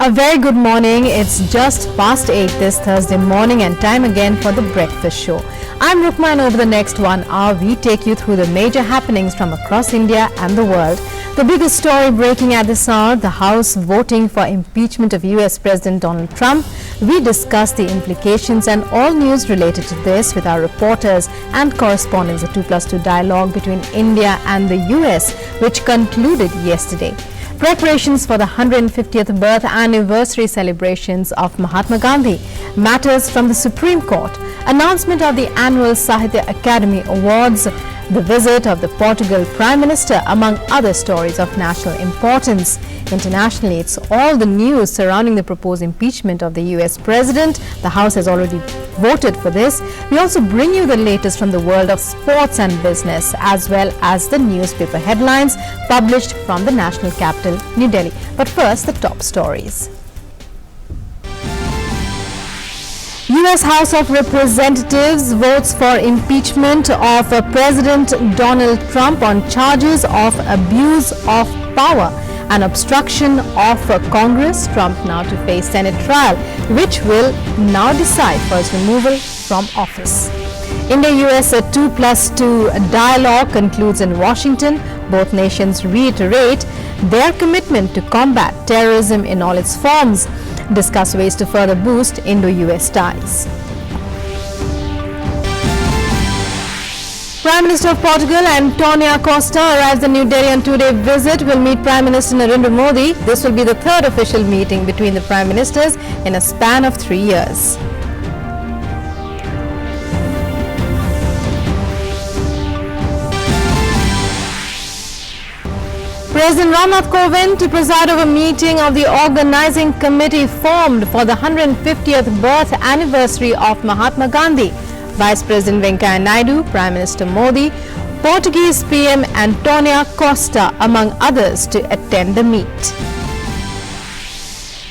A very good morning. It's just past 8 this Thursday morning and time again for the breakfast show. I'm Rukma and over the next 1 hour we take you through the major happenings from across India and the world. The biggest story breaking at this hour, the House voting for impeachment of US President Donald Trump. We discuss the implications and all news related to this with our reporters and correspondents. A 2+2 dialogue between India and the US which concluded yesterday. Preparations for the 150th birth anniversary celebrations of Mahatma Gandhi, matters from the Supreme Court, announcement of the annual Sahitya Akademi Awards, the visit of the Portugal Prime Minister, among other stories of national importance. Internationally, it's all the news surrounding the proposed impeachment of the US President. The House has already voted for this. We also bring you the latest from the world of sports and business, as well as the newspaper headlines published from the national capital, New Delhi. But first, the top stories. US House of Representatives votes for impeachment of President Donald Trump on charges of abuse of power and obstruction of Congress. Trump now to face Senate trial, which will now decide for his removal from office. India-US 2+2 dialogue concludes in Washington. Both nations reiterate their commitment to combat terrorism in all its forms. Discuss ways to further boost Indo-US ties. Prime Minister of Portugal, António Costa, arrives in New Delhi on two-day visit. Will meet Prime Minister Narendra Modi. This will be the third official meeting between the Prime Ministers in a span of 3 years. President Ramnath Kovind to preside over a meeting of the organizing committee formed for the 150th birth anniversary of Mahatma Gandhi. Vice President Venkaiah Naidu, Prime Minister Modi, Portuguese PM António Costa, among others, to attend the meet.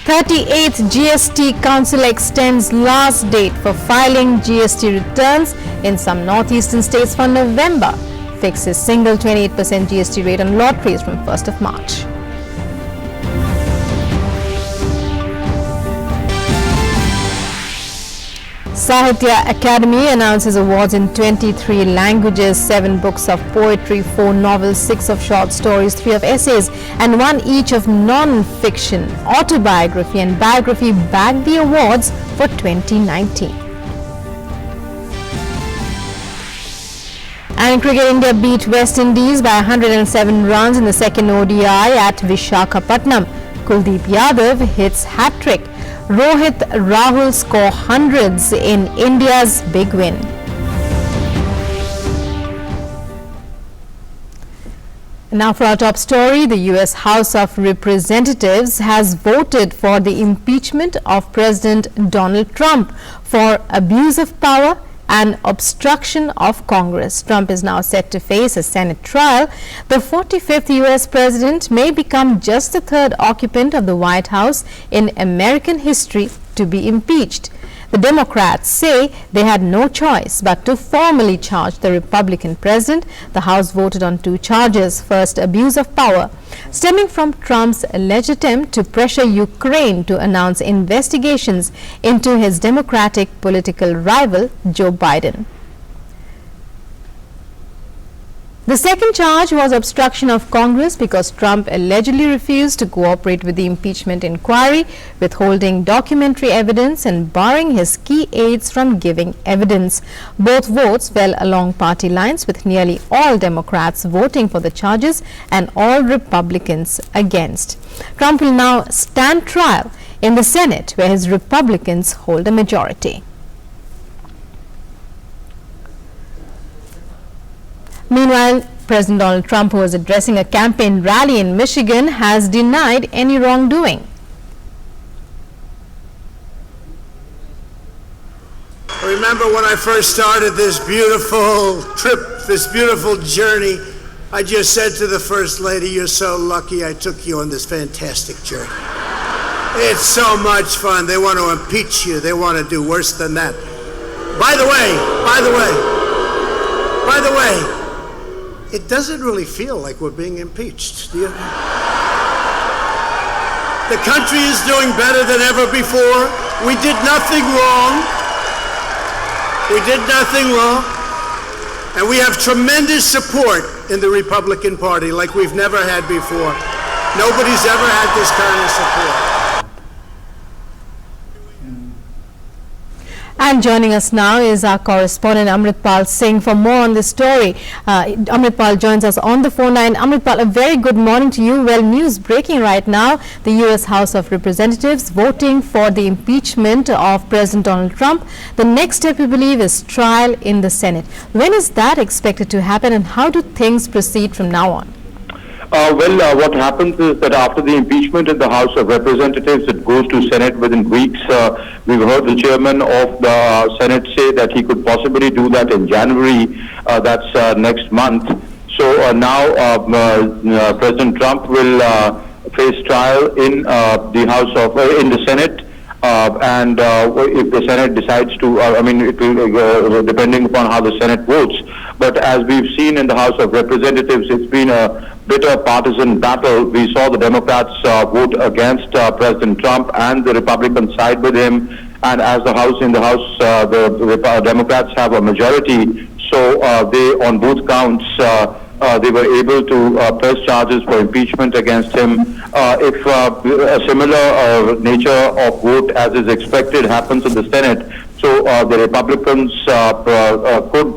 38th GST Council extends last date for filing GST returns in some northeastern states for November. Fixes single 28% GST rate on lotteries from 1st of March. Sahitya Akademi announces awards in 23 languages, 7 books of poetry, 4 novels, 6 of short stories, 3 of essays and 1 each of non-fiction, autobiography and biography bagged the awards for 2019. And in cricket, India beat West Indies by 107 runs in the second ODI at Visakhapatnam. Kuldeep Yadav hits hat-trick. Rohit Rahul score hundreds in India's big win. Now for our top story, the US House of Representatives has voted for the impeachment of President Donald Trump for abuse of power and obstruction of Congress. Trump is now set to face a Senate trial. The 45th US president may become just the third occupant of the White House in American history to be impeached. The Democrats say they had no choice but to formally charge the Republican president. The House voted on 2 charges. First, abuse of power, stemming from Trump's alleged attempt to pressure Ukraine to announce investigations into his Democratic political rival, Joe Biden. The second charge was obstruction of Congress because Trump allegedly refused to cooperate with the impeachment inquiry, withholding documentary evidence and barring his key aides from giving evidence. Both votes fell along party lines, with nearly all Democrats voting for the charges and all Republicans against. Trump will now stand trial in the Senate, where his Republicans hold a majority. Meanwhile, President Donald Trump, who was addressing a campaign rally in Michigan, has denied any wrongdoing. Remember when I first started this beautiful trip, this beautiful journey, I just said to the First Lady, "You're so lucky I took you on this fantastic journey. It's so much fun. They want to impeach you. They want to do worse than that. By the way, it doesn't really feel like we're being impeached, do you? The country is doing better than ever before. We did nothing wrong. We did nothing wrong. And we have tremendous support in the Republican Party like we've never had before. Nobody's ever had this kind of support. And joining us now is our correspondent Amritpal Singh for more on this story. Amritpal joins us on the phone line. Amritpal, a very good morning to you. Well, news breaking right now. The U.S. House of Representatives voting for the impeachment of President Donald Trump. The next step, we believe, is trial in the Senate. When is that expected to happen, and how do things proceed from now on? What happens is that after the impeachment in the House of Representatives, it goes to Senate within weeks. We've heard the chairman of the Senate say that he could possibly do that in January. That's next month. So now President Trump will face trial in the House of in the Senate. And if the Senate decides to, it will, depending upon how the Senate votes. But as we've seen in the House of Representatives, it's been a bitter partisan battle. We saw the Democrats vote against President Trump, and the Republicans side with him. And as the House, the Democrats have a majority, so they, on both counts, they were able to press charges for impeachment against him. If a similar nature of vote as is expected happens in the Senate, so the Republicans could,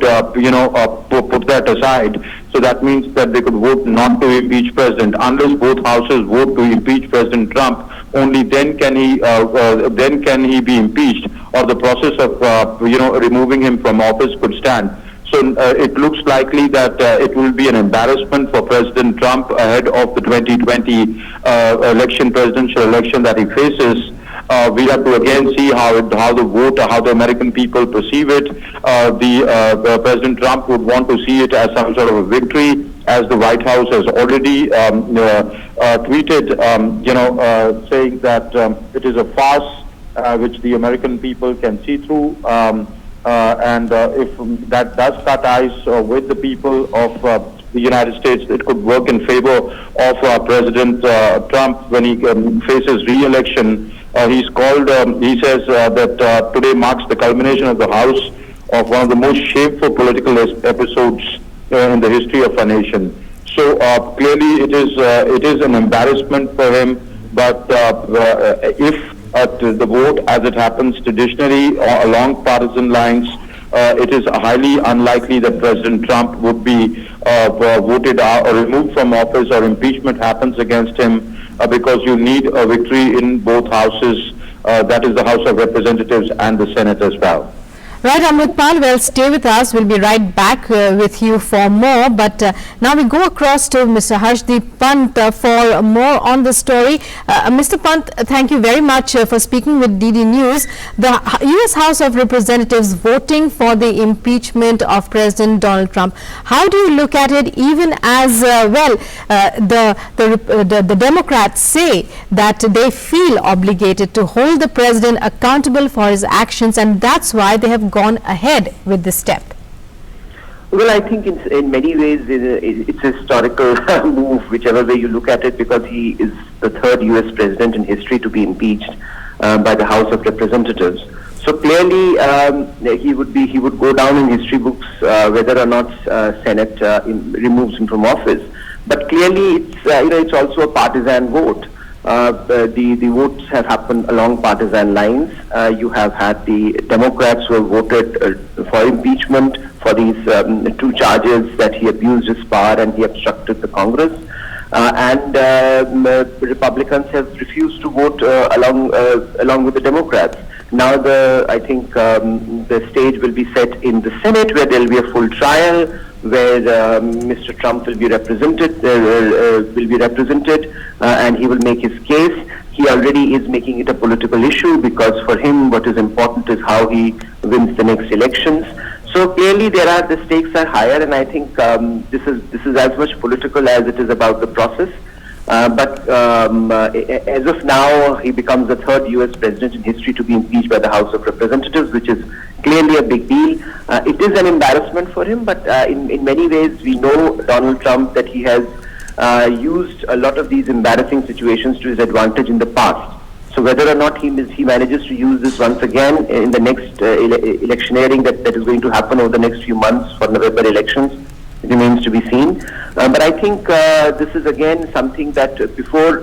put that aside. So that means that they could vote not to impeach President. Unless both houses vote to impeach President Trump, only then can he be impeached, or the process of removing him from office could stand. So it looks likely that it will be an embarrassment for President Trump ahead of the 2020 presidential election that he faces. We have to again see how the American people perceive it. President Trump would want to see it as some sort of a victory, as the White House has already tweeted, saying that it is a farce which the American people can see through. If that does cut ties with the people of the United States, it could work in favor of President Trump when he faces re-election. He says that today marks the culmination of the House of one of the most shameful political episodes in the history of our nation. So clearly it is an embarrassment for him, but if the vote, as it happens traditionally along partisan lines, it is highly unlikely that President Trump would be voted out or removed from office, or impeachment happens against him, because you need a victory in both houses, that is the House of Representatives and the Senate as well. Right, Amritpal, well, stay with us. We'll be right back with you for more. But now we go across to Mr. Harshdeep Pant for more on the story. Mr. Pant, thank you very much for speaking with DD News. The U.S. House of Representatives voting for the impeachment of President Donald Trump. How do you look at it, even as, the Democrats say that they feel obligated to hold the president accountable for his actions, and that's why they have gone ahead with this step? Well, I think in many ways it's a historical move, whichever way you look at it, because he is the third U.S. president in history to be impeached by the House of Representatives. So clearly, he would go down in history books whether or not Senate removes him from office. But clearly, it's also a partisan vote. The votes have happened along partisan lines. You have had the Democrats who have voted for impeachment for these two charges, that he abused his power and he obstructed the Congress. And Republicans have refused to vote along with the Democrats. Now I think the stage will be set in the Senate, where there will be a full trial, where Mr. Trump will be represented, and he will make his case. He already is making it a political issue, because for him what is important is how he wins the next elections. So clearly the stakes are higher, and I think this is as much political as it is about the process. But as of now, he becomes the third U.S. president in history to be impeached by the House of Representatives, which is clearly a big deal. It is an embarrassment for him, but in many ways we know Donald Trump, that he has used a lot of these embarrassing situations to his advantage in the past. So whether or not he manages to use this once again in the next electioneering that is going to happen over the next few months for November elections remains to be seen. But I think this is again something that before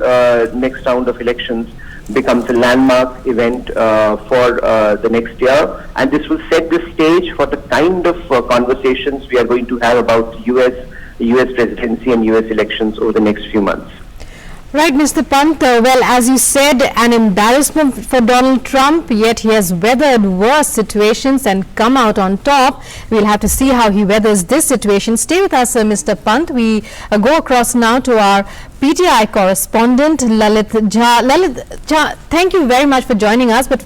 next round of elections becomes a landmark event for the next year, and this will set the stage for the kind of conversations we are going to have about US presidency and US elections over the next few months. Right, Mr. Pant. Well, as you said, an embarrassment for Donald Trump, yet he has weathered worse situations and come out on top. We'll have to see how he weathers this situation. Stay with us, Mr. Pant. We go across now to our PTI correspondent, Lalit Jha. Lalit Jha, thank you very much for joining us. But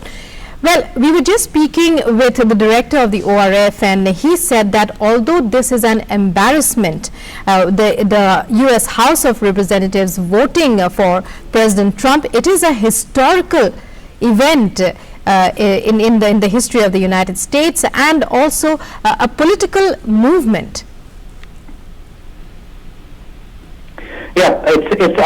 well, we were just speaking with the director of the ORF, and he said that although this is an embarrassment, the US House of Representatives voting for President Trump, it is a historical event in the history of the United States, and also a political movement. Yeah, it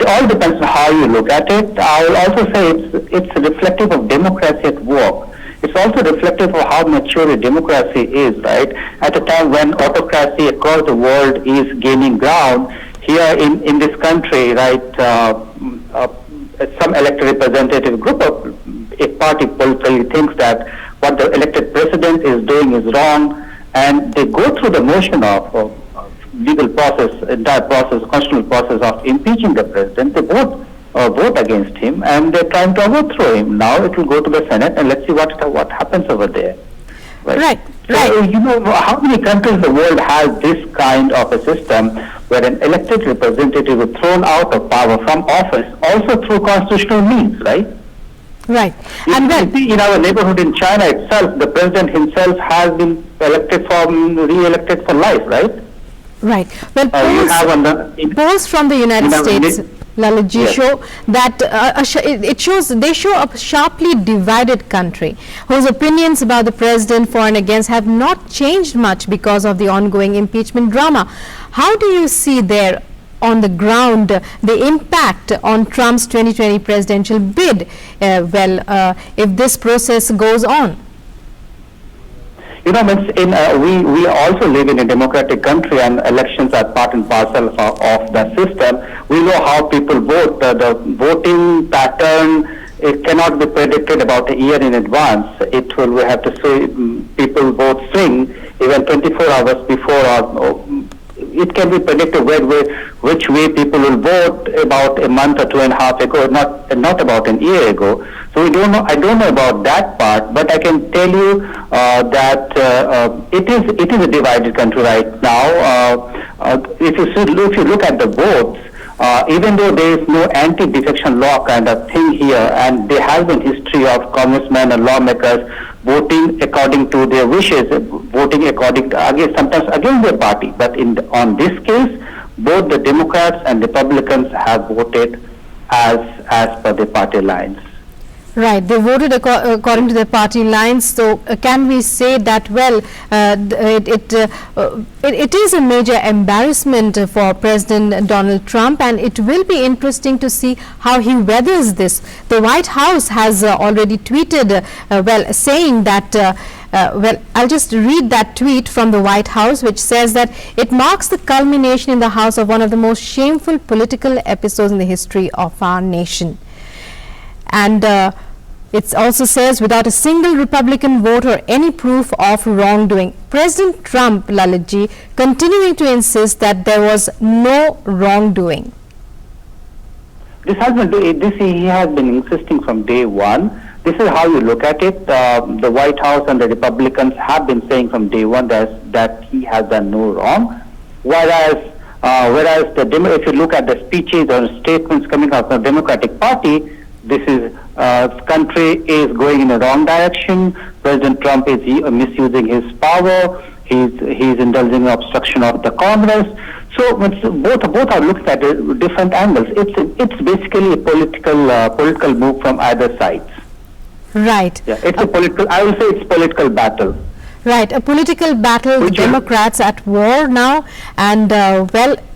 all depends on how you look at it. I will also say it's reflective of democracy at work. It's also reflective of how mature a democracy is, right? At a time when autocracy across the world is gaining ground, here in this country, right, some elected representative group of a party politically thinks that what the elected president is doing is wrong, and they go through the motion of legal process, entire process, constitutional process of impeaching the president. They vote against him, and they're trying to overthrow him. Now it will go to the Senate, and let's see what happens over there. Right. So, you know, how many countries in the world have this kind of a system where an elected representative is thrown out of power from office, also through constitutional means, right? Right. And then in our neighborhood in China itself, the president himself has been re-elected for life, right? Right. Well, polls from the United States, Lalitji, show that they show a sharply divided country whose opinions about the president for and against have not changed much because of the ongoing impeachment drama. How do you see there on the ground the impact on Trump's 2020 presidential bid? If this process goes on? You know, we also live in a democratic country, and elections are part and parcel of the system. We know how people vote. The voting pattern, it cannot be predicted about a year in advance. We have to say people vote swing even 24 hours before, or it can be predicted which way people will vote about a month or 2.5 ago, not about a year ago. So I don't know about that part, but I can tell you that it is a divided country right now. If you look at the votes, even though there is no anti-defection law kind of thing here, and there has been history of congressmen and lawmakers voting according to their wishes, voting sometimes against their party. But on this case, both the Democrats and Republicans have voted as per the party lines. Right, they voted according to their party lines. So can we say that, well, it is a major embarrassment for President Donald Trump, and it will be interesting to see how he weathers this. The White House has already tweeted, saying that, I'll just read that tweet from the White House, which says that it marks the culmination in the House of one of the most shameful political episodes in the history of our nation. And it also says, without a single Republican vote or any proof of wrongdoing, President Trump, Lalitji, continuing to insist that there was no wrongdoing. He has been insisting from day one. This is how you look at it. The White House and the Republicans have been saying from day one that he has done no wrong. Whereas if you look at the speeches or statements coming out from the Democratic Party, this country is going in the wrong direction. President Trump is misusing his power. He's indulging in obstruction of the Congress. So both are looked at different angles. It's basically a political move from either sides. Right. Yeah, it's a political. I will say it's political battle. Right, a political battle. The Democrats at war now, and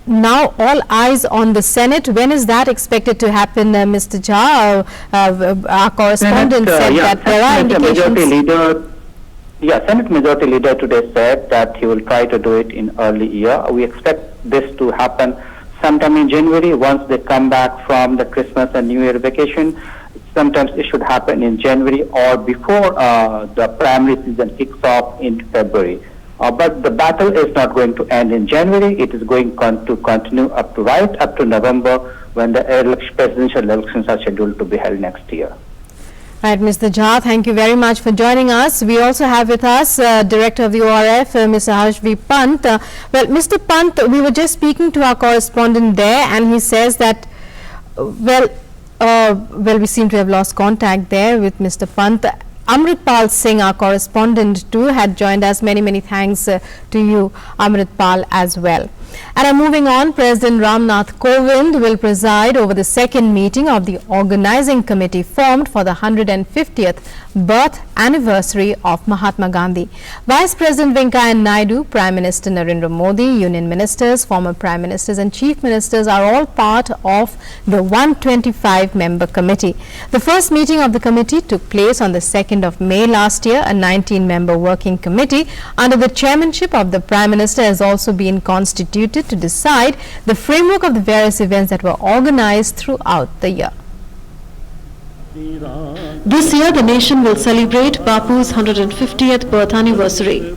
now all eyes on the Senate. When is that expected to happen, Mr. Jha? Our correspondent said that there are indications. Senate Majority Leader today said that he will try to do it in early year. We expect this to happen sometime in January once they come back from the Christmas and New Year vacation. Sometimes it should happen in January or before the primary season kicks off in February. But the battle is not going to end in January. It is going to continue right up to November, when the presidential elections are scheduled to be held next year. Right, Mr. Jha, thank you very much for joining us. We also have with us Director of the ORF, Mr. Harshvi Pant. Well, Mr. Pant, we were just speaking to our correspondent there, and he says that, we seem to have lost contact there with Mr. Pant. Amritpal Singh, our correspondent too, had joined us. Many thanks to you, Amritpal, as well. And moving on, President Ramnath Kovind will preside over the second meeting of the organizing committee formed for the 150th birth anniversary of Mahatma Gandhi. Vice President Venkaiah Naidu, Prime Minister Narendra Modi, Union Ministers, former Prime Ministers and Chief Ministers are all part of the 125-member committee. The first meeting of the committee took place on the 2nd of May last year. A 19-member working committee under the chairmanship of the Prime Minister has also been constituted to decide the framework of the various events that were organized throughout the year. This year, the nation will celebrate Bapu's 150th birth anniversary.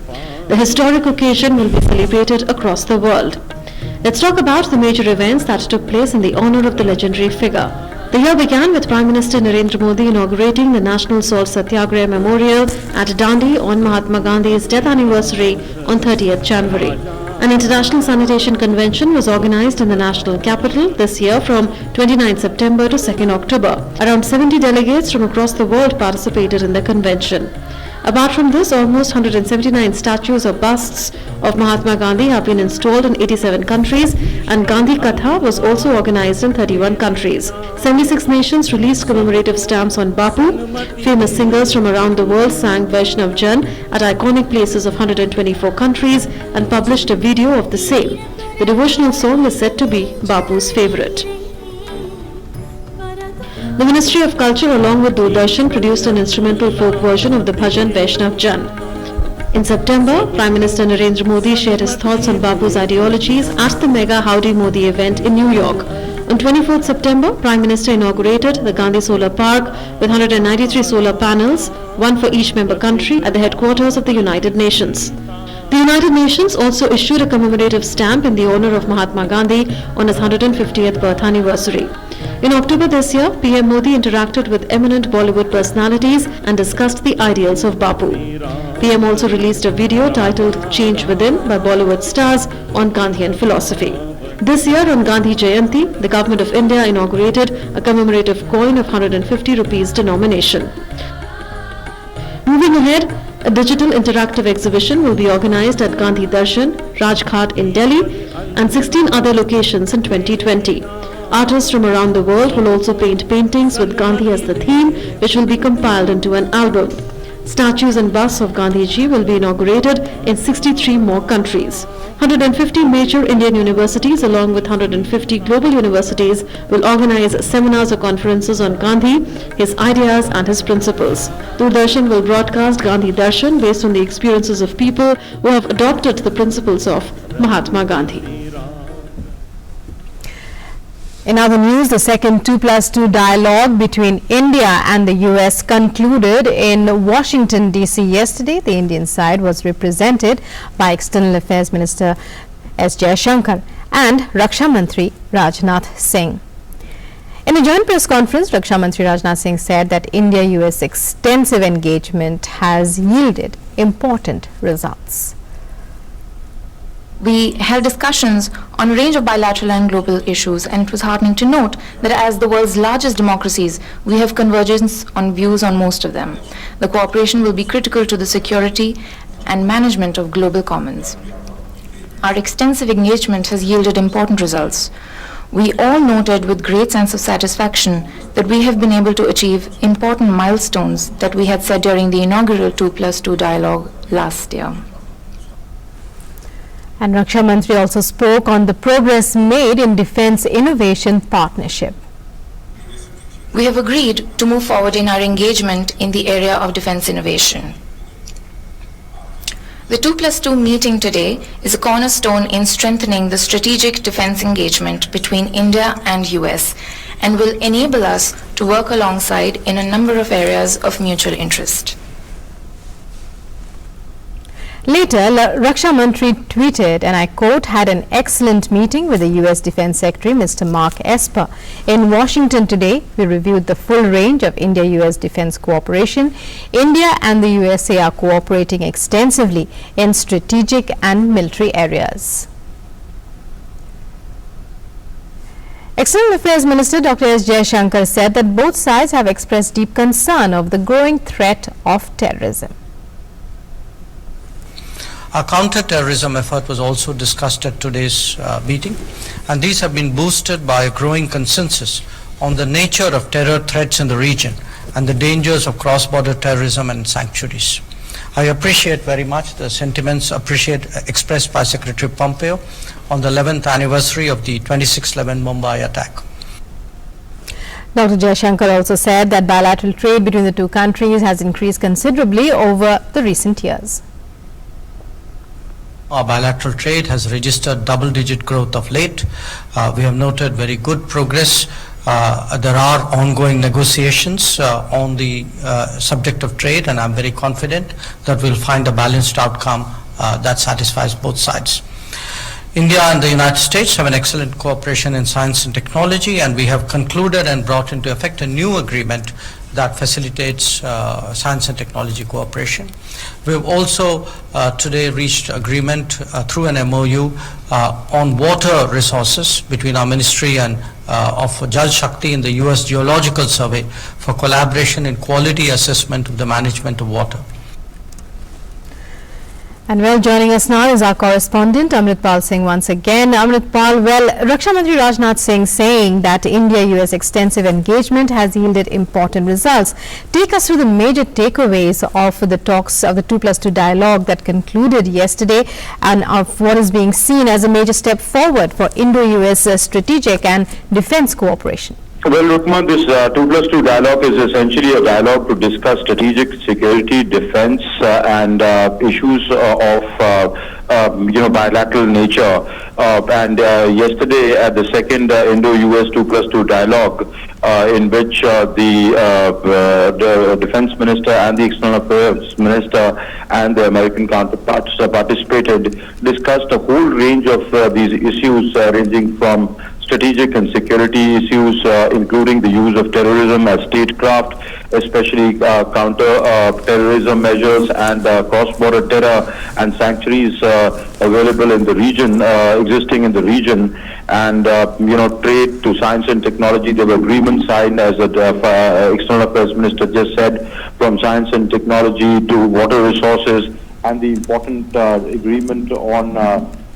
The historic occasion will be celebrated across the world. Let's talk about the major events that took place in the honor of the legendary figure. The year began with Prime Minister Narendra Modi inaugurating the National Salt Satyagraha Memorial at Dandi on Mahatma Gandhi's death anniversary on 30th January. An international sanitation convention was organized in the national capital this year from 29 September to 2nd October. Around 70 delegates from across the world participated in the convention. Apart from this, almost 179 statues or busts of Mahatma Gandhi have been installed in 87 countries, and Gandhi Katha was also organized in 31 countries. 76 nations released commemorative stamps on Bapu. Famous singers from around the world sang Vaishnav Jan at iconic places of 124 countries and published a video of the same. The devotional song is said to be Bapu's favorite. The Ministry of Culture along with Doordarshan produced an instrumental folk version of the bhajan Vaishnav Jan. In September, Prime Minister Narendra Modi shared his thoughts on Bapu's ideologies at the mega Howdy Modi event in New York. On 24th September, Prime Minister inaugurated the Gandhi Solar Park with 193 solar panels, one for each member country, at the headquarters of the United Nations. The United Nations also issued a commemorative stamp in the honor of Mahatma Gandhi on his 150th birth anniversary. In October this year, PM Modi interacted with eminent Bollywood personalities and discussed the ideals of Bapu. PM also released a video titled Change Within by Bollywood stars on Gandhian philosophy. This year on Gandhi Jayanti, the Government of India inaugurated a commemorative coin of 150 rupees denomination. Moving ahead, a digital interactive exhibition will be organized at Gandhi Darshan, Rajghat in Delhi, and 16 other locations in 2020. Artists from around the world will also paint paintings with Gandhi as the theme, which will be compiled into an album. Statues and busts of Gandhiji will be inaugurated in 63 more countries. 150 major Indian universities along with 150 global universities will organize seminars or conferences on Gandhi, his ideas and his principles. Doordarshan will broadcast Gandhi Darshan based on the experiences of people who have adopted the principles of Mahatma Gandhi. In other news, the second 2+2 dialogue between India and the US concluded in Washington, D.C. yesterday. The Indian side was represented by External Affairs Minister S. Jaishankar and Raksha Mantri Rajnath Singh. In a joint press conference, Raksha Mantri Rajnath Singh said that India-US extensive engagement has yielded important results. We held discussions on a range of bilateral and global issues, and it was heartening to note that as the world's largest democracies, we have convergence on views on most of them. The cooperation will be critical to the security and management of global commons. Our extensive engagement has yielded important results. We all noted with great sense of satisfaction that we have been able to achieve important milestones that we had set during the inaugural 2+2 dialogue last year. And Raksha Mantri also spoke on the progress made in Defence Innovation Partnership. We have agreed to move forward in our engagement in the area of defence innovation. The 2+2 meeting today is a cornerstone in strengthening the strategic defence engagement between India and US and will enable us to work alongside in a number of areas of mutual interest. Later, Raksha Mantri tweeted, and I quote, "had an excellent meeting with the US Defence Secretary Mr. Mark Esper. In Washington today, we reviewed the full range of India-US defence cooperation. India and the USA are cooperating extensively in strategic and military areas." External Affairs Minister Dr. S. Jaishankar said that both sides have expressed deep concern of the growing threat of terrorism. Our counter-terrorism effort was also discussed at today's meeting, and these have been boosted by a growing consensus on the nature of terror threats in the region and the dangers of cross-border terrorism and sanctuaries. I appreciate very much the sentiments expressed by Secretary Pompeo on the 11th anniversary of the 26/11 Mumbai attack. Dr. Jaishankar also said that bilateral trade between the two countries has increased considerably over the recent years. Our bilateral trade has registered double-digit growth of late. We have noted very good progress. There are ongoing negotiations on the subject of trade, and I'm very confident that we'll find a balanced outcome that satisfies both sides. India and the United States have an excellent cooperation in science and technology, and we have concluded and brought into effect a new agreement that facilitates science and technology cooperation. We have also today reached agreement through an MOU on water resources between our ministry and of Jal Shakti in the US Geological Survey for collaboration in quality assessment of the management of water. And well, joining us now is our correspondent Amritpal Singh once again. Amritpal, well, Raksha Mantri Rajnath Singh saying that India-US extensive engagement has yielded important results. Take us through the major takeaways of the talks of the 2+2 dialogue that concluded yesterday, and of what is being seen as a major step forward for Indo-US strategic and defense cooperation. Well, Rukma, this 2+2 dialogue is essentially a dialogue to discuss strategic security, defense, and issues of bilateral nature. And yesterday, at the second Indo-US 2+2 dialogue, in which the defense minister and the external affairs minister and the American counterparts participated, discussed a whole range of these issues ranging from strategic and security issues, including the use of terrorism as statecraft, especially counter-terrorism measures and cross-border terror and sanctuaries available in the region, existing in the region, and trade to science and technology. There were agreements signed, as the External Affairs Minister just said, from science and technology to water resources, and the important agreement on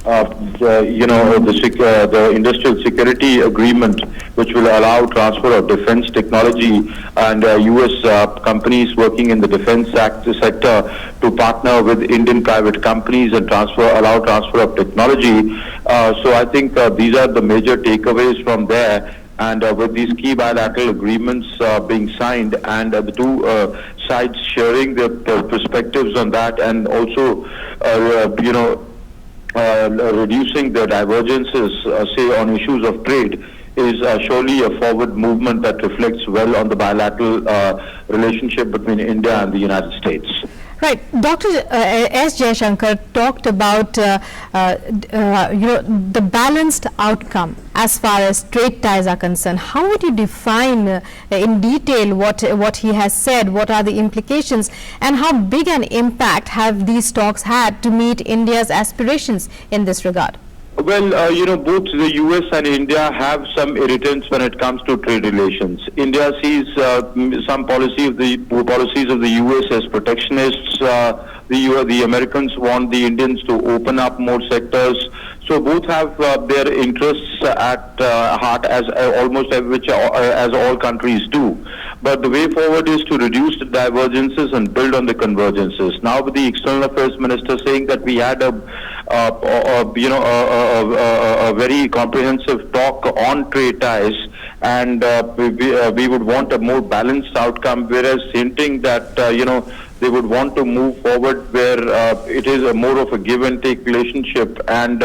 the industrial security agreement, which will allow transfer of defense technology and U.S. companies working in the defense sector to partner with Indian private companies and allow transfer of technology. So I think these are the major takeaways from there. And with these key bilateral agreements being signed, and the two sides sharing their perspectives on that, and also reducing the divergences, say, on issues of trade, is surely a forward movement that reflects well on the bilateral relationship between India and the United States. Right. Dr. S. Jaishankar talked about the balanced outcome as far as trade ties are concerned. How would you define in detail what he has said? What are the implications, and how big an impact have these talks had to meet India's aspirations in this regard? Well, both the U.S. and India have some irritants when it comes to trade relations. India sees some policies of the U.S. as protectionists. The Americans want the Indians to open up more sectors. So both have their interests at heart, as all countries do. But the way forward is to reduce the divergences and build on the convergences. Now, with the External Affairs Minister saying that we had a a very comprehensive talk on trade ties, and we would want a more balanced outcome, whereas hinting that, they would want to move forward where it is a more of a give and take relationship, and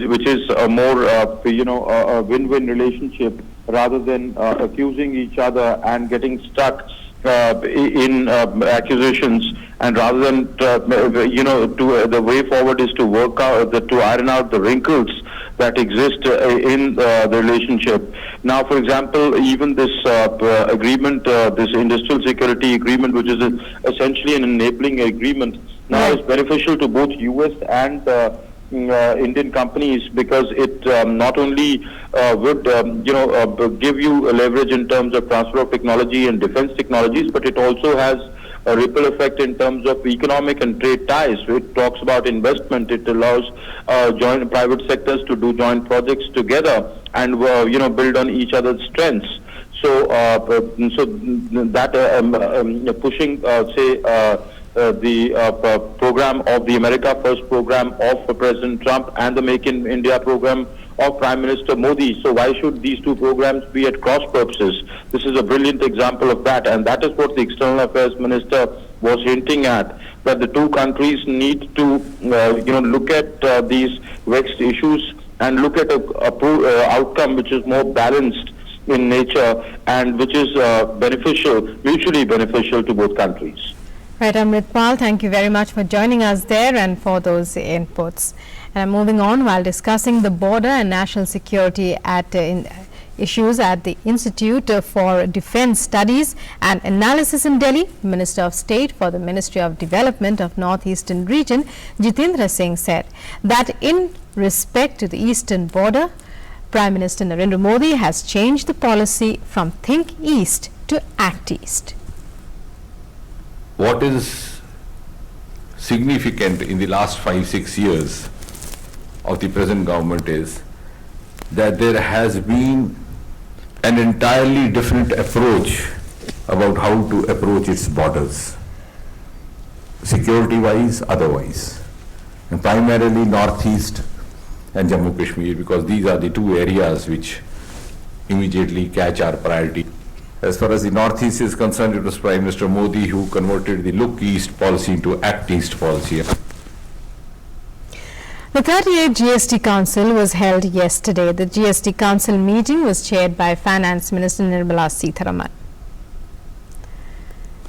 which is a more, a win-win relationship, rather than accusing each other and getting stuck in accusations, and rather than the way forward is to work out, to iron out the wrinkles that exist in the relationship. Now, for example, even this agreement, this industrial security agreement, which is essentially an enabling agreement, now is beneficial to both US and Indian companies, because it not only would give you a leverage in terms of transfer of technology and defense technologies, but it also has a ripple effect in terms of economic and trade ties. It talks about investment. It allows joint private sectors to do joint projects together and build on each other's strengths. So that pushing the program of the America First program of President Trump and the Make in India program of Prime Minister Modi. So why should these two programs be at cross purposes? This is a brilliant example of that, and that is what the External Affairs Minister was hinting at, that the two countries need to look at these vexed issues and look at a outcome which is more balanced in nature and which is mutually beneficial to both countries. Right, Amritpal, thank you very much for joining us there and for those inputs. And moving on, while discussing the border and national security issues at the Institute for Defence Studies and Analysis in Delhi, Minister of State for the Ministry of Development of Northeastern Region, Jitendra Singh, said that in respect to the eastern border, Prime Minister Narendra Modi has changed the policy from Think East to Act East. What is significant in the last 5-6 years of the present government is that there has been an entirely different approach about how to approach its borders, security-wise, otherwise, and primarily Northeast and Jammu Kashmir, because these are the two areas which immediately catch our priority. As far as the Northeast is concerned, it was Prime Minister Modi who converted the Look East policy into Act East policy. The 38th GST Council was held yesterday. The GST Council meeting was chaired by Finance Minister Nirmala Sitharaman.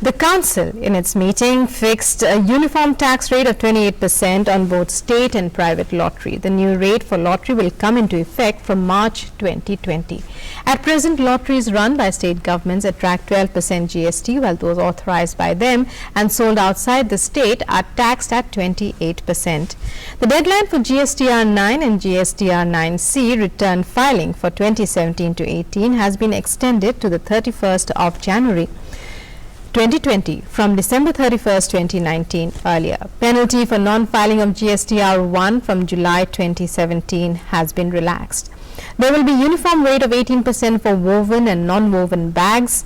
The Council, in its meeting, fixed a uniform tax rate of 28% on both state and private lottery. The new rate for lottery will come into effect from March 2020. At present, lotteries run by state governments attract 12% GST, while those authorized by them and sold outside the state are taxed at 28%. The deadline for GSTR 9 and GSTR 9C return filing for 2017 to 18 has been extended to the 31st of January 2020 from December 31st, 2019 earlier. Penalty for non-filing of GSTR 1 from July 2017 has been relaxed. There will be uniform rate of 18% for woven and non-woven bags.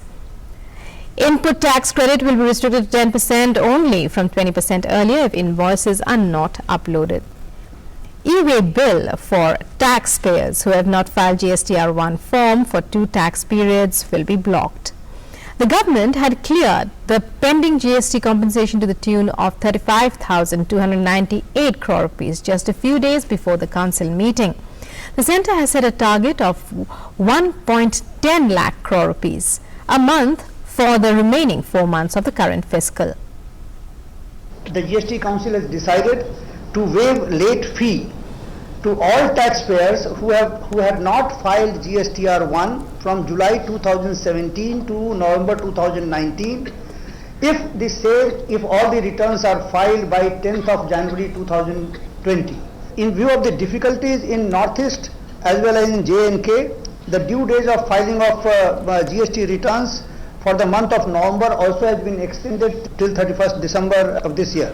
Input tax credit will be restricted to 10% only from 20% earlier if invoices are not uploaded. E-way bill for taxpayers who have not filed GSTR 1 form for 2 tax periods will be blocked. The government had cleared the pending GST compensation to the tune of 35,298 crore rupees just a few days before the council meeting. The centre has set a target of 1.10 lakh crore rupees a month for the remaining 4 months of the current fiscal. The GST Council has decided to waive late fee to all taxpayers who have not filed GSTR 1 from July 2017 to November 2019 if all the returns are filed by 10th of January 2020. In view of the difficulties in Northeast as well as in J&K, the due days of filing of GST returns for the month of November also has been extended till 31st December of this year.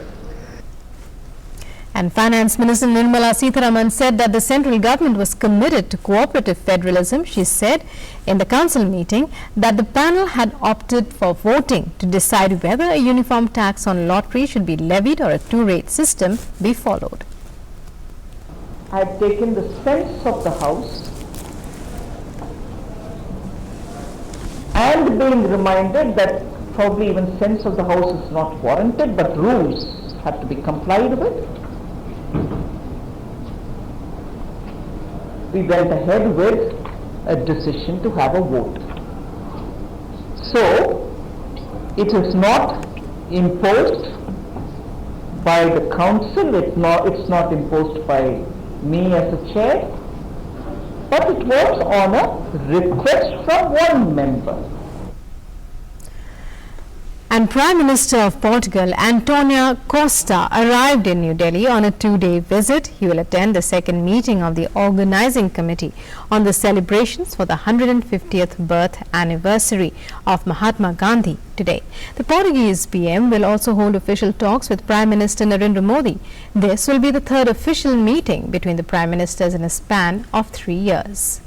And Finance Minister Nirmala Sitharaman said that the central government was committed to cooperative federalism. She said in the council meeting that the panel had opted for voting to decide whether a uniform tax on lottery should be levied or a two-rate system be followed. I have taken the sense of the House and being reminded that probably even sense of the House is not warranted, but rules have to be complied with. We went ahead with a decision to have a vote. So, it is not imposed by the council, it's not imposed by me as a chair, but it was on a request from one member. And Prime Minister of Portugal, António Costa, arrived in New Delhi on a two-day visit. He will attend the second meeting of the Organizing Committee on the celebrations for the 150th birth anniversary of Mahatma Gandhi today. The Portuguese PM will also hold official talks with Prime Minister Narendra Modi. This will be the third official meeting between the Prime Ministers in a span of 3 years.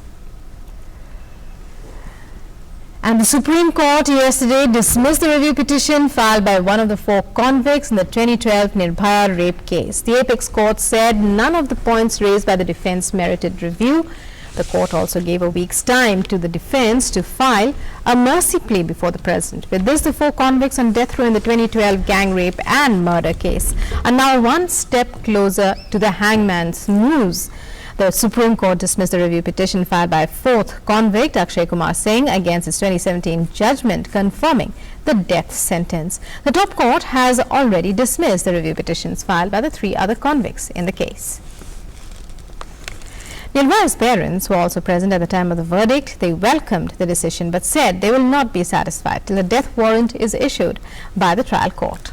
And the Supreme Court yesterday dismissed the review petition filed by one of the 4 convicts in the 2012 Nirbhaya rape case. The apex court said none of the points raised by the defense merited review. The court also gave a week's time to the defense to file a mercy plea before the president. With this, the 4 convicts on death row in the 2012 gang rape and murder case are now one step closer to the hangman's noose. The Supreme Court dismissed the review petition filed by 4th convict Akshay Kumar Singh against its 2017 judgment confirming the death sentence. The top court has already dismissed the review petitions filed by the 3 other convicts in the case. Nirvaya's parents were also present at the time of the verdict. They welcomed the decision but said they will not be satisfied till a death warrant is issued by the trial court.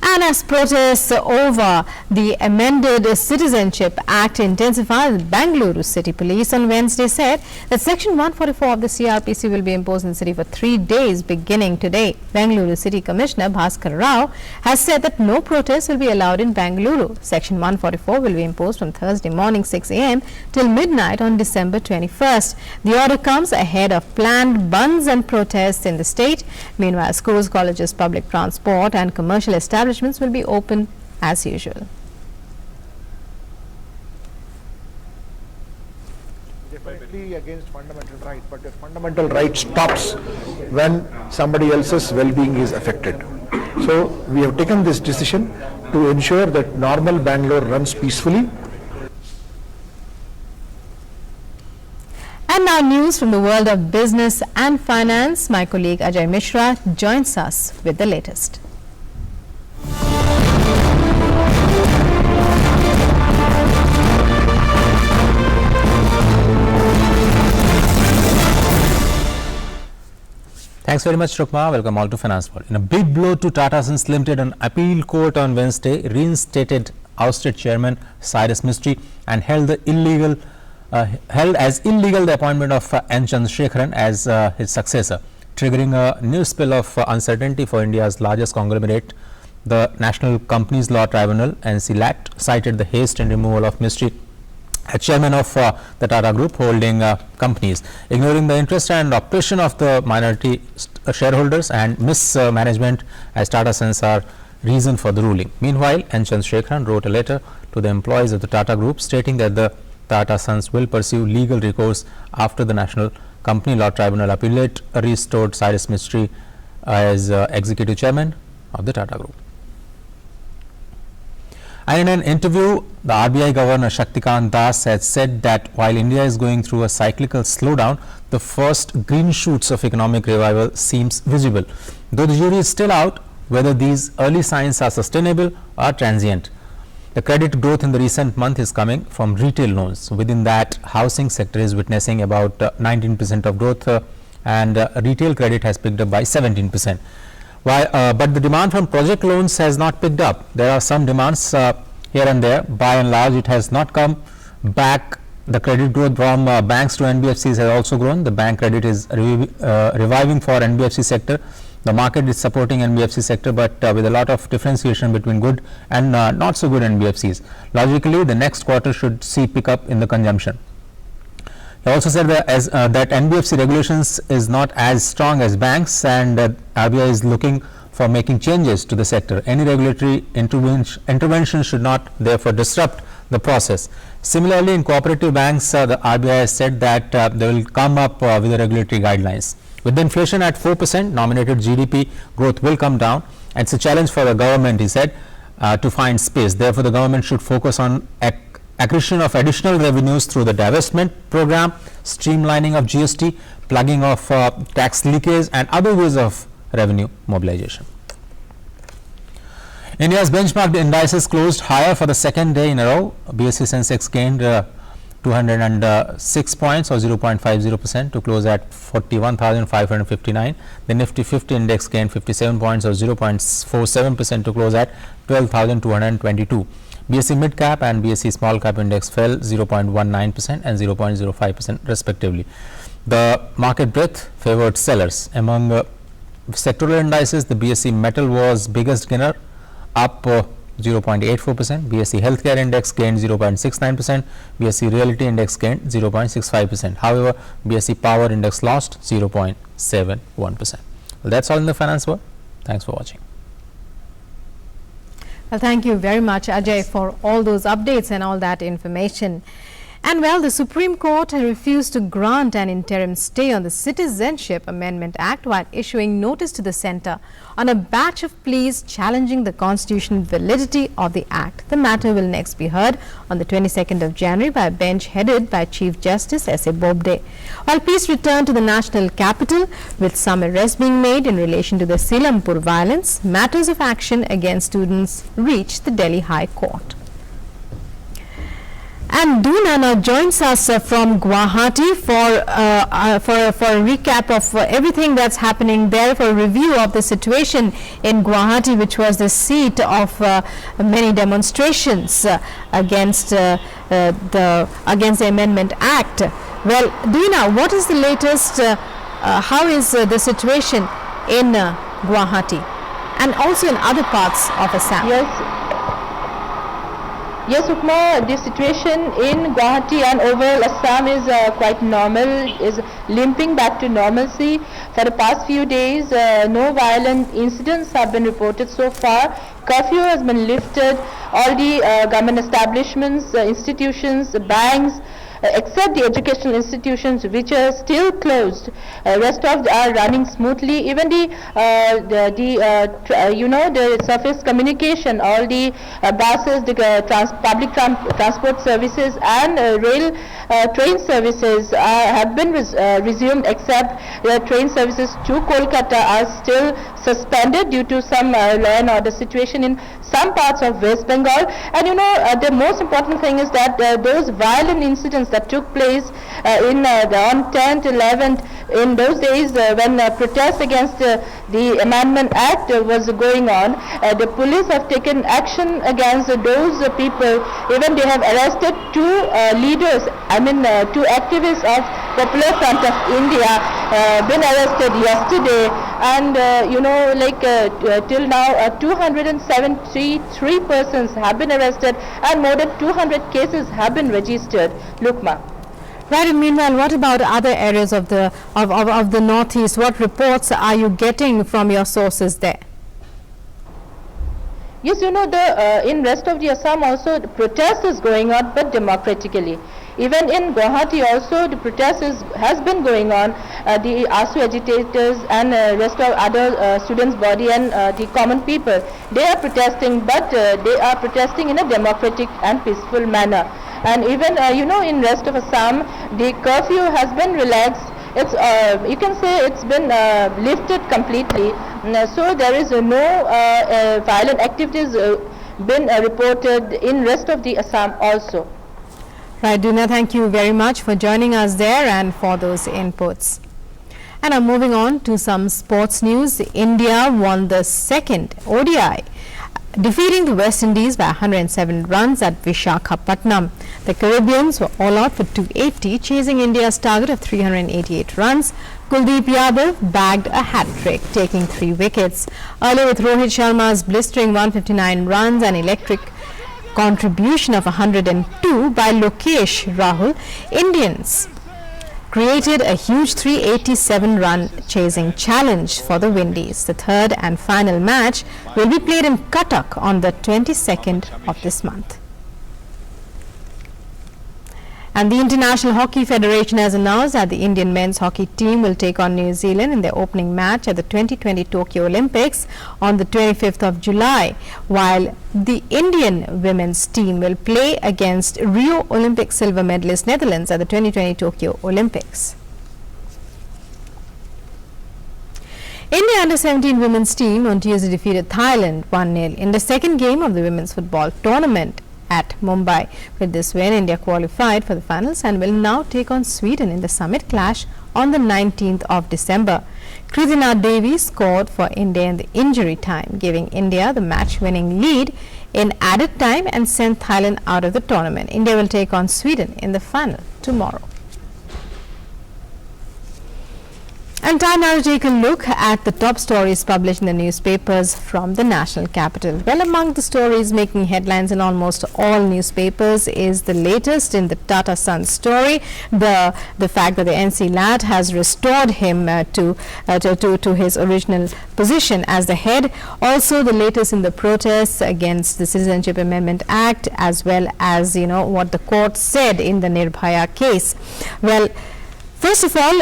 And as protests over the amended Citizenship Act intensified, Bengaluru City Police on Wednesday said that Section 144 of the CRPC will be imposed in the city for 3 days beginning today. Bengaluru City Commissioner Bhaskar Rao has said that no protests will be allowed in Bengaluru. Section 144 will be imposed from Thursday morning 6 a.m. till midnight on December 21st. The order comes ahead of planned bunds and protests in the state. Meanwhile, schools, colleges, public transport and commercial establishments will be open as usual. Definitely against fundamental right, but the fundamental right stops when somebody else's well-being is affected. So we have taken this decision to ensure that normal Bangalore runs peacefully. And now news from the world of business and finance. My colleague Ajay Mishra joins us with the latest. Thanks very much, Rukma. Welcome all to Finance World. In a big blow to Tata Sons Limited, an appeal court on Wednesday reinstated ousted chairman Cyrus Mistry and held as illegal the appointment of N. Chandrasekharan as his successor, triggering a new spill of uncertainty for India's largest conglomerate. The National Companies Law Tribunal (NCLAT) cited the haste and removal of Mistry as chairman of the Tata Group holding companies, ignoring the interest and oppression of the minority shareholders and mismanagement as Tata Sons are reason for the ruling. Meanwhile, N. Chandrasekharan wrote a letter to the employees of the Tata Group stating that the Tata Sons will pursue legal recourse after the National Company Law Tribunal appellate restored Cyrus Mistry as executive chairman of the Tata Group. And in an interview, the RBI Governor Shaktikant Das has said that while India is going through a cyclical slowdown, the first green shoots of economic revival seems visible, though the jury is still out whether these early signs are sustainable or transient. The credit growth in the recent month is coming from retail loans. Within that, housing sector is witnessing about 19% of growth and retail credit has picked up by 17%. But the demand from project loans has not picked up. There are some demands here and there. By and large, it has not come back. The credit growth from banks to NBFCs has also grown. The bank credit is reviving for NBFC sector. The market is supporting NBFC sector, but with a lot of differentiation between good and not so good NBFCs. Logically, the next quarter should see pickup in the consumption. He also said that, that NBFC regulations is not as strong as banks, and RBI is looking for making changes to the sector. Any regulatory intervention should not therefore disrupt the process. Similarly, in cooperative banks, the RBI has said that they will come up with the regulatory guidelines. With the inflation at 4%, nominated GDP growth will come down. It's a challenge for the government, he said, to find space. Therefore, the government should focus on accretion of additional revenues through the divestment program, streamlining of GST, plugging of tax leakage, and other ways of revenue mobilization. India's benchmark indices closed higher for the second day in a row. BSE Sensex gained 206 points or 0.50% to close at 41,559. The Nifty 50 index gained 57 points or 0.47% to close at 12,222. BSE mid cap and BSE small cap index fell 0.19% and 0.05% respectively. The market breadth favored sellers. Among sectoral indices, the BSE metal was biggest gainer, up 0.84%. BSE healthcare index gained 0.69%. BSE realty index gained 0.65%. However, BSE power index lost 0.71%. Well, that's all in the finance world. Thanks for watching. Well, thank you very much, Ajay, for all those updates and all that information. And well, the Supreme Court refused to grant an interim stay on the Citizenship Amendment Act while issuing notice to the centre on a batch of pleas challenging the constitutional validity of the act. The matter will next be heard on the 22nd of January by a bench headed by Chief Justice S.A. Bobde. While peace returned to the national capital, with some arrests being made in relation to the Silampur violence, matters of action against students reached the Delhi High Court. And Duna now joins us from Guwahati for a recap of everything that's happening there, for a review of the situation in Guwahati, which was the seat of many demonstrations against the Amendment Act. Well, Duna, what is the latest? How is the situation in Guwahati and also in other parts of Assam? Yes, Ukma, the situation in Guwahati and overall Assam is quite normal, is limping back to normalcy. For the past few days, no violent incidents have been reported so far. Curfew has been lifted. All the government establishments, institutions, banks, except the educational institutions which are still closed, rest of are running smoothly. Even the surface communication, all the buses, the public transport services and train services have been resumed, except the train services to Kolkata are still suspended due to some law and order situation in some parts of West Bengal. And the most important thing is that those violent incidents that took place on 10th, 11th, in those days when protest against the Amendment Act was going on, the police have taken action against those people. Even they have arrested two leaders, two activists of Popular Front of India, been arrested yesterday, and till now 273 persons have been arrested and more than 200 cases have been registered. Lukma. Right, and meanwhile, what about other areas of the northeast? What reports are you getting from your sources there? Yes, in rest of the Assam also the protest is going on, but democratically. Even in Guwahati also the protest has been going on. The ASU agitators and rest of other students' body and the common people, they are protesting, but they are protesting in a democratic and peaceful manner. And even in rest of Assam, the curfew has been relaxed. It's you can say it's been lifted completely. So there is no violent activities been reported in rest of the Assam also. Right, Duna, thank you very much for joining us there and for those inputs. And I'm moving on to some sports news. India won the second ODI defeating the West Indies by 107 runs at Visakhapatnam. The Caribbeans were all out for 280, chasing India's target of 388 runs. Kuldeep Yadav bagged a hat-trick, taking 3 wickets. Earlier with Rohit Sharma's blistering 159 runs and electric contribution of 102 by Lokesh Rahul, Indians created a huge 387-run chasing challenge for the Windies. The third and final match will be played in Cuttack on the 22nd of this month. And the International Hockey Federation has announced that the Indian men's hockey team will take on New Zealand in their opening match at the 2020 Tokyo Olympics on the 25th of July, while the Indian women's team will play against Rio Olympic silver medalist Netherlands at the 2020 Tokyo Olympics. India under-17 women's team on Tuesday defeated Thailand 1-0 in the second game of the women's football tournament at Mumbai. With this win, India qualified for the finals and will now take on Sweden in the summit clash on the 19th of December. Kritina Devi scored for India in the injury time, giving India the match-winning lead in added time and sent Thailand out of the tournament. India will take on Sweden in the final tomorrow. And time now to take a look at the top stories published in the newspapers from the national capital. Well, among the stories making headlines in almost all newspapers is the latest in the Tata Sons story, the fact that the NC-LAT has restored him to his original position as the head. Also, the latest in the protests against the Citizenship Amendment Act, as well as what the court said in the Nirbhaya case. Well, first of all,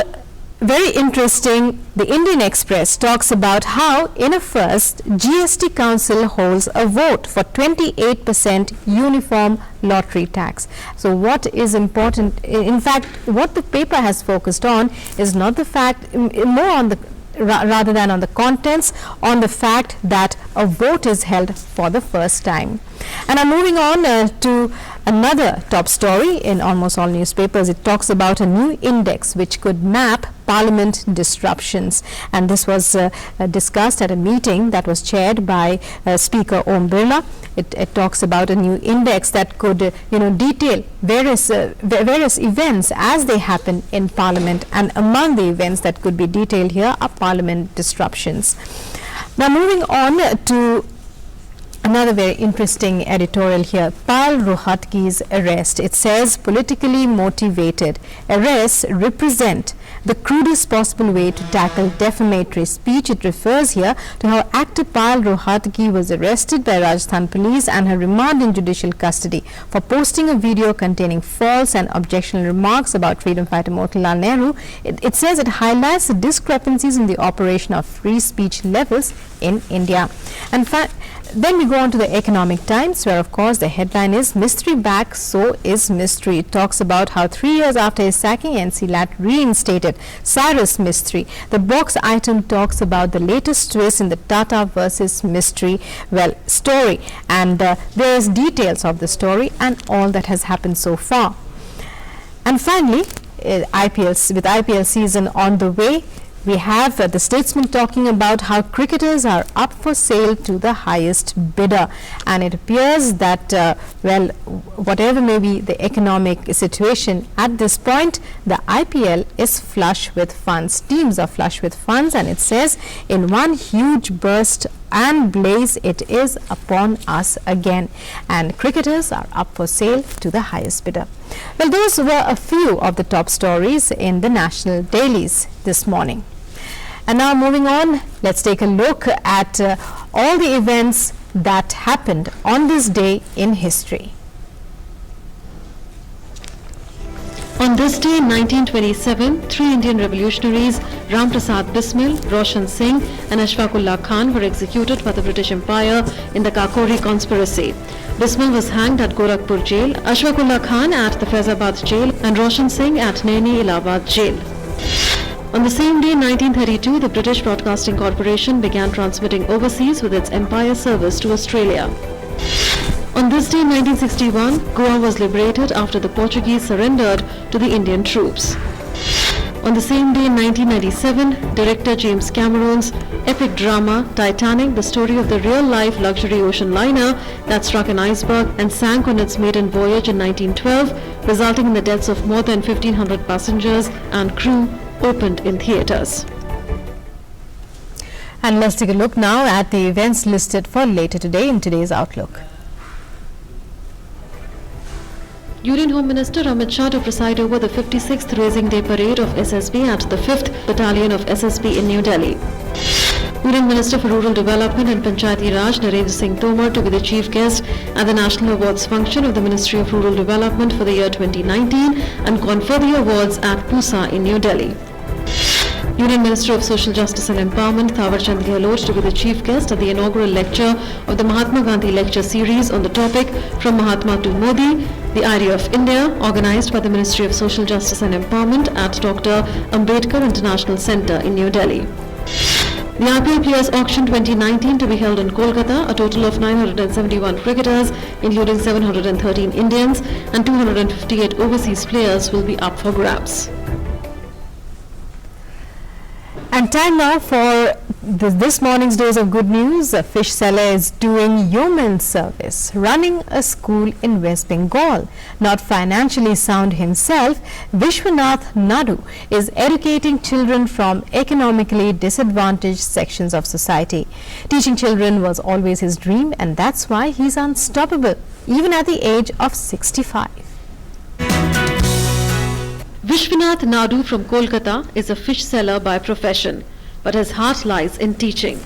very interesting, the Indian Express talks about how in a first GST Council holds a vote for 28% uniform lottery tax. So what is important, in fact, what the paper has focused on is not the fact, more on the rather than on the contents, on the fact that a vote is held for the first time. And I'm moving on to another top story in almost all newspapers. It talks about a new index which could map parliament disruptions, and this was discussed at a meeting that was chaired by Speaker Om Birla. It talks about a new index that could detail various events as they happen in parliament, and among the events that could be detailed here are parliament disruptions. Now moving on to another very interesting editorial here, Payal Rohatgi's arrest. It says politically motivated arrests represent the crudest possible way to tackle defamatory speech. It refers here to how actor Payal Rohatgi was arrested by Rajasthan police and her remand in judicial custody for posting a video containing false and objectionable remarks about freedom fighter Motilal Nehru. It says it highlights the discrepancies in the operation of free speech levels in India. And then we go on to the Economic Times, where of course the headline is Mystery Back, So Is Mystery. It talks about how 3 years after his sacking, NC-LAT reinstated Cyrus Mistry. The box item talks about the latest twist in the Tata versus Mistry story, and there is details of the story and all that has happened so far. And finally, with IPL season on the way, we have the Statesman talking about how cricketers are up for sale to the highest bidder, and it appears that whatever may be the economic situation at this point, the IPL is flush with funds. Teams are flush with funds, and it says in one huge burst and blaze it is upon us again, and cricketers are up for sale to the highest bidder. Well, those were a few of the top stories in the national dailies this morning. And now moving on, let's take a look at all the events that happened on this day in history. On this day in 1927, 3 Indian revolutionaries, Ram Prasad Bismil, Roshan Singh and Ashfaqullah Khan were executed by the British Empire in the Kakori conspiracy. Bismil was hanged at Gorakhpur jail, Ashfaqullah Khan at the Faizabad jail and Roshan Singh at Naini Allahabad jail. On the same day in 1932, the British Broadcasting Corporation began transmitting overseas with its Empire service to Australia. On this day in 1961, Goa was liberated after the Portuguese surrendered to the Indian troops. On the same day in 1997, director James Cameron's epic drama Titanic, the story of the real-life luxury ocean liner that struck an iceberg and sank on its maiden voyage in 1912, resulting in the deaths of more than 1,500 passengers and crew, opened in theatres. And let's take a look now at the events listed for later today in today's Outlook. Union Home Minister Amit Shah to preside over the 56th Raising Day Parade of SSB at the 5th Battalion of SSB in New Delhi. Union Minister for Rural Development and Panchayati Raj Narendra Singh Tomar to be the chief guest at the National Awards function of the Ministry of Rural Development for the year 2019 and confer the awards at Pusa in New Delhi. Union Minister of Social Justice and Empowerment Thawar Chand Gehlot to be the chief guest at the inaugural lecture of the Mahatma Gandhi Lecture Series on the topic From Mahatma to Modi, the Idea of India, organized by the Ministry of Social Justice and Empowerment at Dr. Ambedkar International Centre in New Delhi. The IPL Players Auction 2019 to be held in Kolkata. A total of 971 cricketers, including 713 Indians and 258 overseas players, will be up for grabs. And time now for this morning's dose of good news. A fish seller is doing yeoman service, running a school in West Bengal. Not financially sound himself, Vishwanath Nadu is educating children from economically disadvantaged sections of society. Teaching children was always his dream, and that's why he's unstoppable, even at the age of 65. Vishwanath Nadu from Kolkata is a fish seller by profession, but his heart lies in teaching.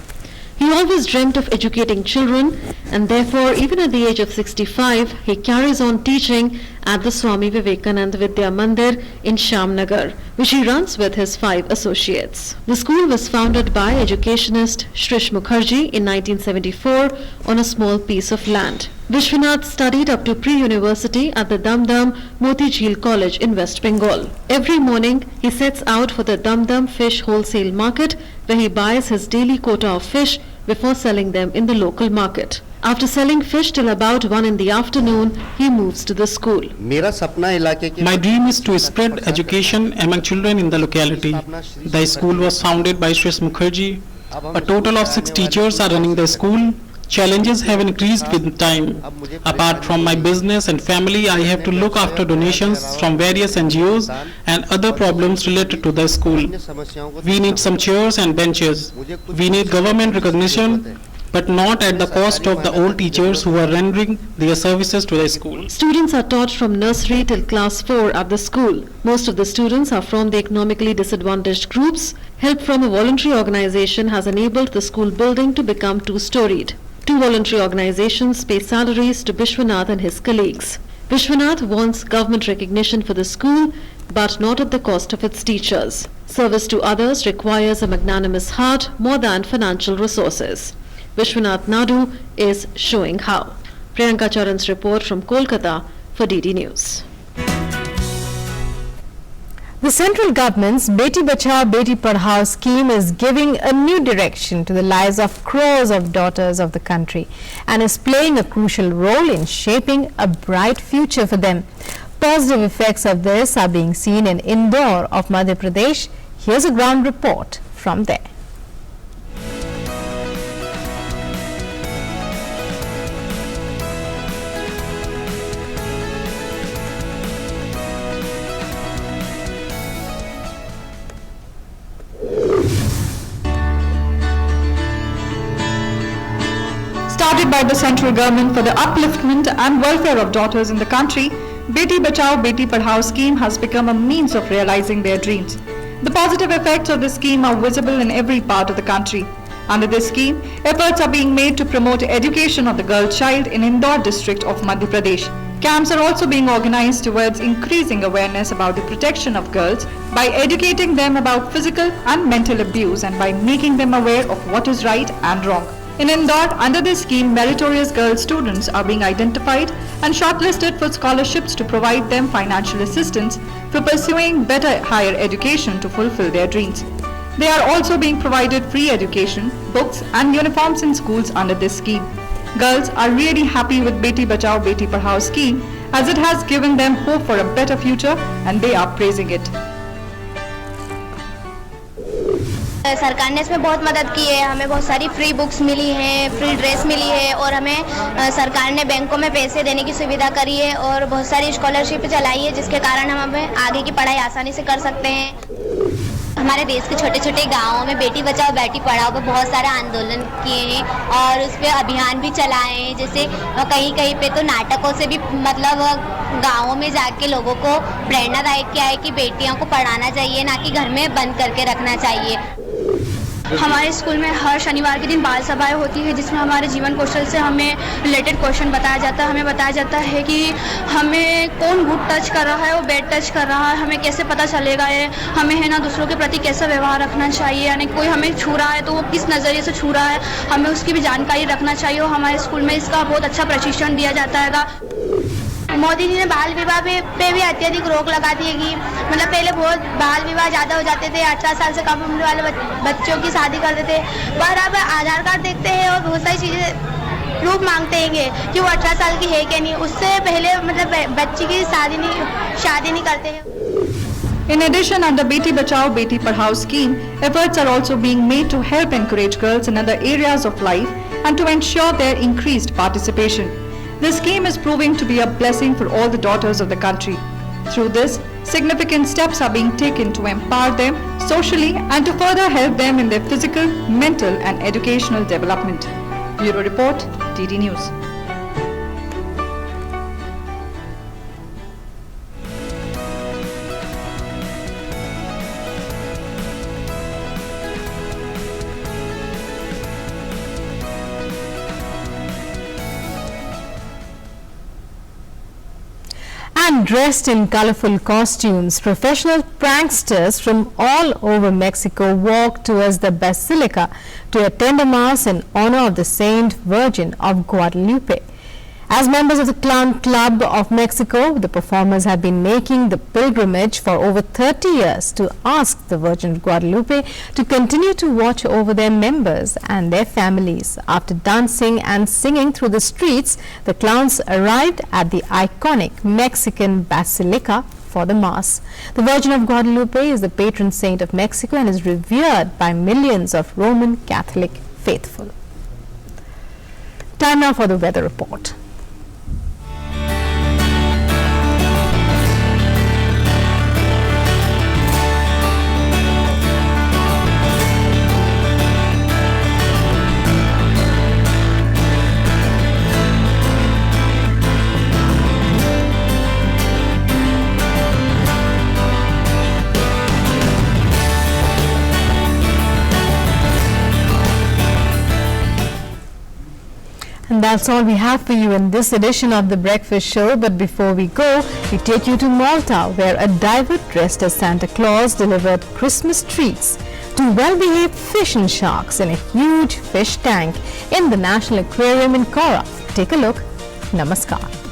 He always dreamt of educating children, and therefore even at the age of 65, he carries on teaching at the Swami Vivekananda Vidya Mandir in Shamnagar, which he runs with his 5 associates. The school was founded by educationist Shrish Mukherjee in 1974 on a small piece of land. Vishwanath studied up to pre-university at the Dum-Dum Motijheel College in West Bengal. Every morning, he sets out for the Dum-Dum Fish Wholesale Market, where he buys his daily quota of fish before selling them in the local market. After selling fish till about 1 in the afternoon, he moves to the school. My dream is to spread education among children in the locality. The school was founded by Shrish Mukherjee. A total of 6 teachers are running the school. Challenges have increased with time. Apart from my business and family, I have to look after donations from various NGOs and other problems related to the school. We need some chairs and benches. We need government recognition, but not at the cost of the old teachers who are rendering their services to the school. Students are taught from nursery till class 4 at the school. Most of the students are from the economically disadvantaged groups. Help from a voluntary organization has enabled the school building to become 2-storied. 2 voluntary organizations pay salaries to Vishwanath and his colleagues. Vishwanath wants government recognition for the school, but not at the cost of its teachers. Service to others requires a magnanimous heart more than financial resources. Vishwanath Nadu is showing how. Priyanka Charan's report from Kolkata for DD News. The central government's Beti Bachao Beti Padhao scheme is giving a new direction to the lives of crores of daughters of the country and is playing a crucial role in shaping a bright future for them. Positive effects of this are being seen in Indore of Madhya Pradesh. Here's a ground report from there. Started by the central government for the upliftment and welfare of daughters in the country, Beti Bachao Beti Padhao scheme has become a means of realizing their dreams. The positive effects of this scheme are visible in every part of the country. Under this scheme, efforts are being made to promote education of the girl child in Indore district of Madhya Pradesh. Camps are also being organized towards increasing awareness about the protection of girls by educating them about physical and mental abuse and by making them aware of what is right and wrong. In Indore, under this scheme, meritorious girl students are being identified and shortlisted for scholarships to provide them financial assistance for pursuing better higher education to fulfill their dreams. They are also being provided free education, books and uniforms in schools under this scheme. Girls are really happy with Beti Bachao Beti Padhao scheme as it has given them hope for a better future and they are praising it. सरकार ने इसमें बहुत मदद की है, हमें बहुत सारी फ्री बुक्स मिली हैं, फ्री ड्रेस मिली है और हमें सरकार ने बैंकों में पैसे देने की सुविधा करी है और बहुत सारी स्कॉलरशिप चलाई है जिसके कारण हम हमें आगे की पढ़ाई आसानी से कर सकते हैं। हमारे देश के छोटे छोटे गाँवों में बेटी बचाओ बेटी पढ़ाओ पर बहुत सारे आंदोलन किए हैं और उस पर अभियान भी चलाए हैं। जैसे कहीं कहीं पे तो नाटकों से भी मतलब गाँवों में जाके लोगों को प्रेरणादायक किया है कि बेटियों को पढ़ाना चाहिए, ना कि घर में बंद करके रखना चाहिए। हमारे स्कूल में हर शनिवार के दिन बाल सभाएं होती है जिसमें हमारे जीवन कौशल से हमें रिलेटेड क्वेश्चन बताया जाता है। हमें बताया जाता है कि हमें कौन गुड टच कर रहा है और बैड टच कर रहा है, हमें कैसे पता चलेगा ये, हमें है ना दूसरों के प्रति कैसा व्यवहार रखना चाहिए, यानी कोई हमें छू रहा है तो वो किस नज़रिए से छू रहा है, हमें उसकी भी जानकारी रखना चाहिए और हमारे स्कूल में इसका बहुत अच्छा प्रशिक्षण दिया जाता है। मोदी जी ने बाल विवाह पे भी अत्यधिक रोक लगा दी है कि मतलब पहले बहुत बाल विवाह ज़्यादा हो जाते थे, 18 साल से कम उम्र वाले बच्चों की शादी करते थे, पर अब आधार कार्ड देखते हैं और बहुत सारी चीज़ें प्रूफ मांगते हैं कि वो 18 साल की है क्या नहीं, उससे पहले मतलब बच्ची की शादी नहीं करते हैं। In addition, under Beti Bachao Beti Padhao scheme, efforts are also being made to help encourage girls in other areas of life and to ensure their increased participation. This scheme is proving to be a blessing for all the daughters of the country. Through this, significant steps are being taken to empower them socially and to further help them in their physical, mental and educational development. Bureau Report, DD News. And dressed in colorful costumes, professional pranksters from all over Mexico walked towards the Basilica to attend a mass in honor of the Saint Virgin of Guadalupe. As members of the Clown Club of Mexico, the performers have been making the pilgrimage for over 30 years to ask the Virgin of Guadalupe to continue to watch over their members and their families. After dancing and singing through the streets, the clowns arrived at the iconic Mexican Basilica for the Mass. The Virgin of Guadalupe is the patron saint of Mexico and is revered by millions of Roman Catholic faithful. Time now for the weather report. And that's all we have for you in this edition of The Breakfast Show. But before we go, we take you to Malta, where a diver dressed as Santa Claus delivered Christmas treats to well-behaved fish and sharks in a huge fish tank in the National Aquarium in Cora. Take a look. Namaskar.